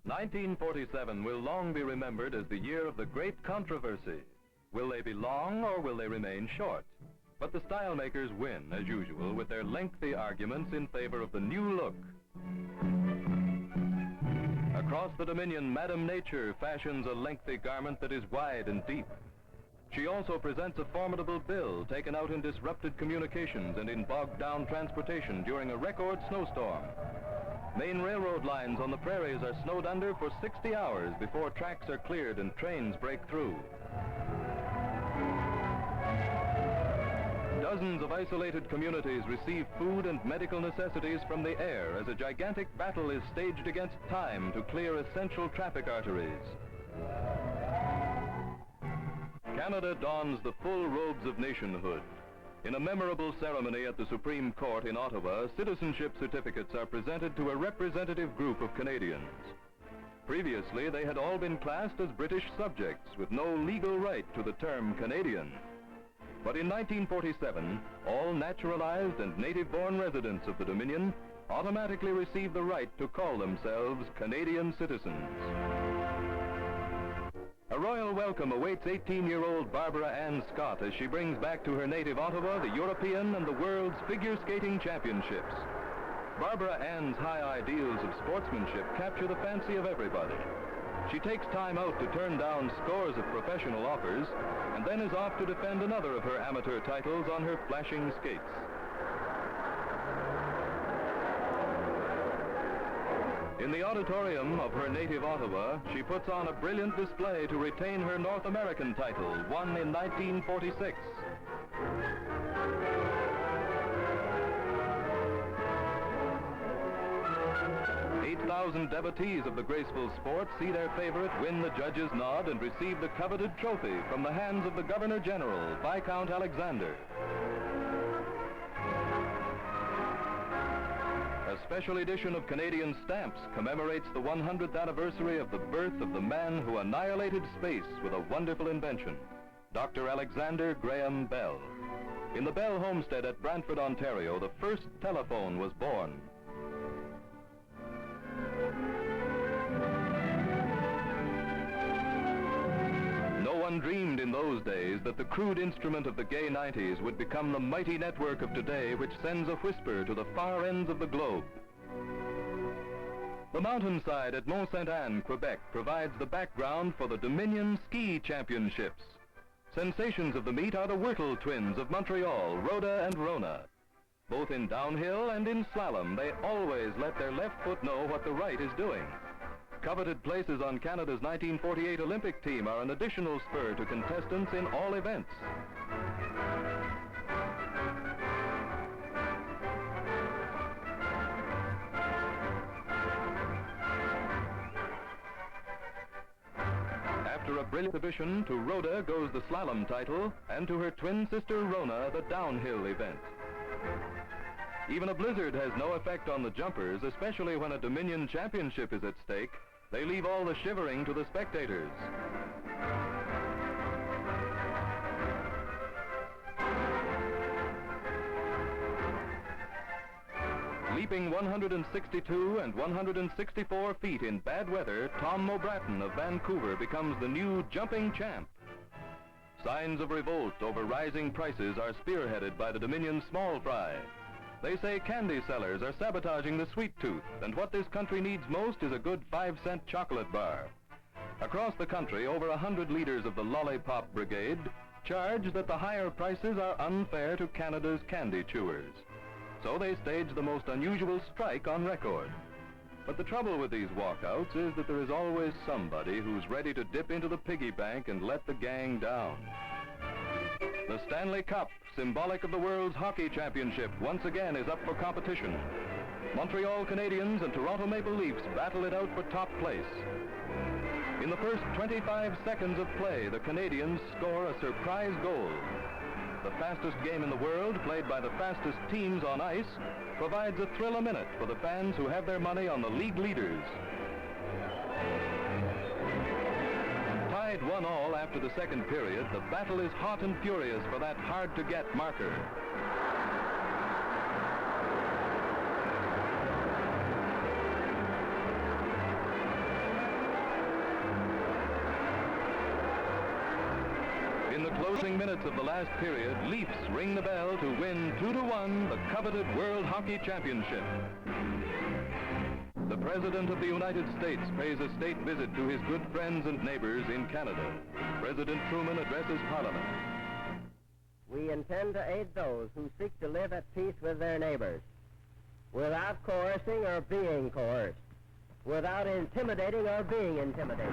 1947 will long be remembered as the year of the great controversy. Will they be long or will they remain short? But the style makers win, as usual, with their lengthy arguments in favor of the new look. Across the Dominion, Madame Nature fashions a lengthy garment that is wide and deep. She also presents a formidable bill taken out in disrupted communications and in bogged-down transportation during a record snowstorm. Main railroad lines on the prairies are snowed under for 60 hours before tracks are cleared and trains break through. Dozens of isolated communities receive food and medical necessities from the air as a gigantic battle is staged against time to clear essential traffic arteries. Canada dons the full robes of nationhood. In a memorable ceremony at the Supreme Court in Ottawa, citizenship certificates are presented to a representative group of Canadians. Previously, they had all been classed as British subjects with no legal right to the term Canadian. But in 1947, all naturalized and native-born residents of the Dominion automatically received the right to call themselves Canadian citizens. A royal welcome awaits 18-year-old Barbara Ann Scott as she brings back to her native Ottawa the European and the world's figure skating championships. Barbara Ann's high ideals of sportsmanship capture the fancy of everybody. She takes time out to turn down scores of professional offers and then is off to defend another of her amateur titles on her flashing skates. In the auditorium of her native Ottawa, she puts on a brilliant display to retain her North American title, won in 1946. 8,000 devotees of the graceful sport see their favorite win the judge's nod and receive the coveted trophy from the hands of the Governor General, Viscount Alexander. A special edition of Canadian Stamps commemorates the 100th anniversary of the birth of the man who annihilated space with a wonderful invention, Dr. Alexander Graham Bell. In the Bell homestead at Brantford, Ontario, the first telephone was born. No one dreamed in those days that the crude instrument of the gay 90s would become the mighty network of today, which sends a whisper to the far ends of the globe. The mountainside at Mont Ste-Anne, Quebec, provides the background for the Dominion Ski Championships. Sensations of the meet are the Wurtele twins of Montreal, Rhoda and Rhona. Both in downhill and in slalom, they always let their left foot know what the right is doing. Coveted places on Canada's 1948 Olympic team are an additional spur to contestants in all events. After a brilliant exhibition, to Rhoda goes the slalom title, and to her twin sister Rhona, the downhill event. Even a blizzard has no effect on the jumpers, especially when a Dominion championship is at stake. They leave all the shivering to the spectators. Leaping 162 and 164 feet in bad weather, Tom Mobraaten of Vancouver becomes the new jumping champ. Signs of revolt over rising prices are spearheaded by the Dominion small fry. They say candy sellers are sabotaging the sweet tooth, and what this country needs most is a good 5-cent chocolate bar. Across the country, over 100 leaders of the Lollipop Brigade charge that the higher prices are unfair to Canada's candy chewers. So they stage the most unusual strike on record. But the trouble with these walkouts is that there is always somebody who's ready to dip into the piggy bank and let the gang down. The Stanley Cup, symbolic of the World's Hockey Championship, once again is up for competition. Montreal Canadiens and Toronto Maple Leafs battle it out for top place. In the first 25 seconds of play, the Canadiens score a surprise goal. The fastest game in the world, played by the fastest teams on ice, provides a thrill a minute for the fans who have their money on the league leaders. Tied 1-1 after the second period, the battle is hot and furious for that hard-to-get marker. In the closing minutes of the last period, Leafs ring the bell to win 2-1 the coveted World Hockey Championship. The President of the United States pays a state visit to his good friends and neighbors in Canada. President Truman addresses Parliament. We intend to aid those who seek to live at peace with their neighbors, without coercing or being coerced, without intimidating or being intimidated.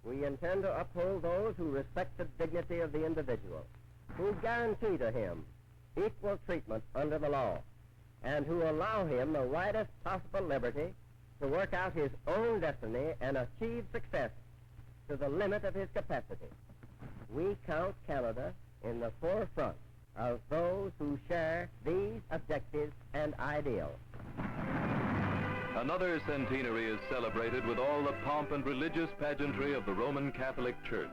We intend to uphold those who respect the dignity of the individual, who guarantee to him equal treatment under the law, and who allow him the widest possible liberty to work out his own destiny and achieve success to the limit of his capacity. We count Canada in the forefront of those who share these objectives and ideals. Another centenary is celebrated with all the pomp and religious pageantry of the Roman Catholic Church.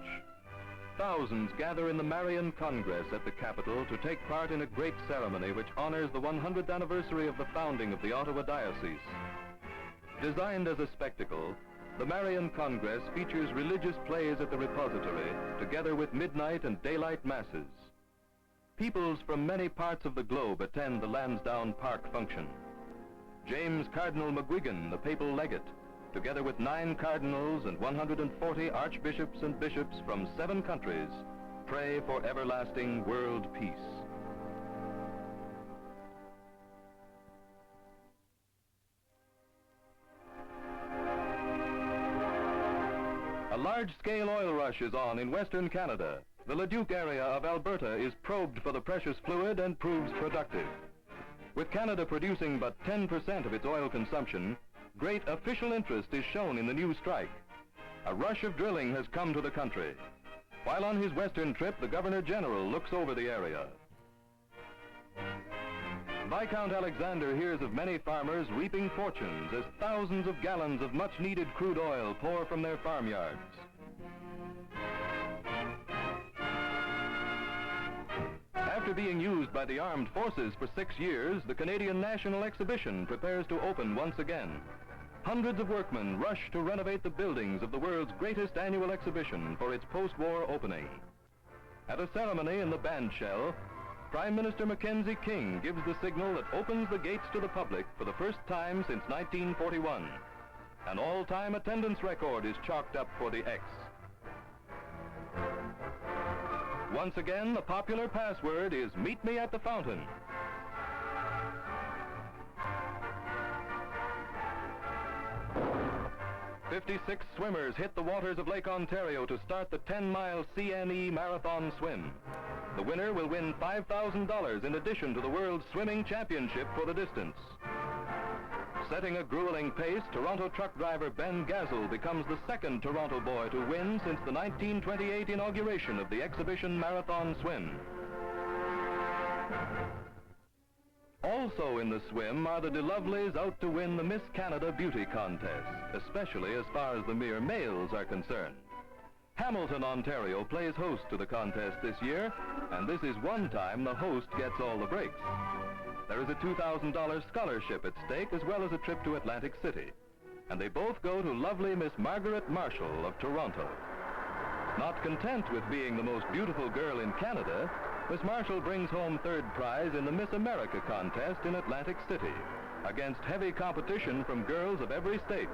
Thousands gather in the Marian Congress at the capital to take part in a great ceremony which honors the 100th anniversary of the founding of the Ottawa Diocese. Designed as a spectacle, the Marian Congress features religious plays at the repository, together with midnight and daylight masses. Peoples from many parts of the globe attend the Lansdowne Park function. James Cardinal McGuigan, the papal legate, together with 9 cardinals and 140 archbishops and bishops from 7 countries, pray for everlasting world peace. A large-scale oil rush is on in Western Canada. The Leduc area of Alberta is probed for the precious fluid and proves productive. With Canada producing but 10% of its oil consumption, great official interest is shown in the new strike. A rush of drilling has come to the country. While on his western trip, the Governor-General looks over the area. Viscount Alexander hears of many farmers reaping fortunes as thousands of gallons of much-needed crude oil pour from their farmyards. After being used by the armed forces for 6 years, the Canadian National Exhibition prepares to open once again. Hundreds of workmen rush to renovate the buildings of the world's greatest annual exhibition for its post-war opening. At a ceremony in the Bandshell, Prime Minister Mackenzie King gives the signal that opens the gates to the public for the first time since 1941. An all-time attendance record is chalked up for the X. Once again, the popular password is "Meet me at the fountain." "56 swimmers hit the waters of Lake Ontario to start the 10-mile CNE Marathon Swim. The winner will win $5,000 in addition to the World Swimming Championship for the distance. Setting a grueling pace, Toronto truck driver Ben Gazel becomes the second Toronto boy to win since the 1928 inauguration of the exhibition marathon swim. Also in the swim are the DeLoveleys out to win the Miss Canada Beauty Contest, especially as far as the mere males are concerned. Hamilton, Ontario plays host to the contest this year, and this is one time the host gets all the breaks. There is a $2,000 scholarship at stake, as well as a trip to Atlantic City. And they both go to lovely Miss Margaret Marshall of Toronto. Not content with being the most beautiful girl in Canada, Miss Marshall brings home third prize in the Miss America contest in Atlantic City, against heavy competition from girls of every state.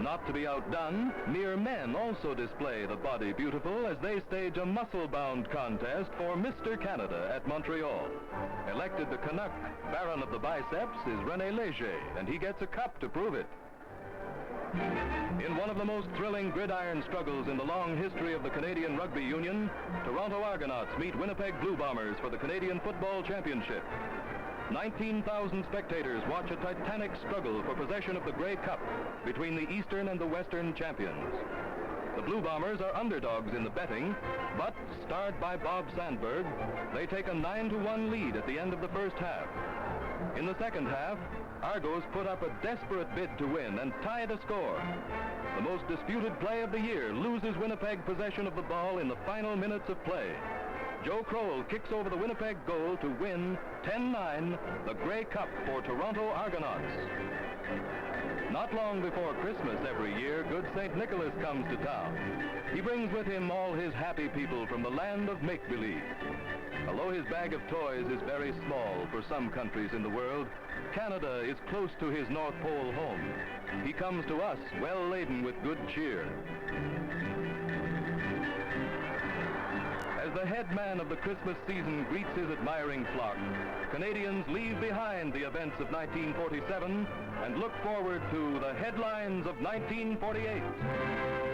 Not to be outdone, mere men also display the body beautiful as they stage a muscle-bound contest for Mr. Canada at Montreal. Elected the Canuck Baron of the Biceps is René Léger, and he gets a cup to prove it. In one of the most thrilling gridiron struggles in the long history of the Canadian Rugby Union, Toronto Argonauts meet Winnipeg Blue Bombers for the Canadian Football Championship. 19,000 spectators watch a titanic struggle for possession of the Grey Cup between the Eastern and the Western champions. The Blue Bombers are underdogs in the betting, but, starred by Bob Sandberg, they take a 9-1 lead at the end of the first half. In the second half, Argos put up a desperate bid to win and tie the score. The most disputed play of the year loses Winnipeg possession of the ball in the final minutes of play. Joe Kroll kicks over the Winnipeg goal to win 10-9 the Grey Cup for Toronto Argonauts. Not long before Christmas every year, good St. Nicholas comes to town. He brings with him all his happy people from the land of make-believe. Although his bag of toys is very small for some countries in the world, Canada is close to his North Pole home. He comes to us well laden with good cheer. As the head man of the Christmas season greets his admiring flock, Canadians leave behind the events of 1947 and look forward to the headlines of 1948.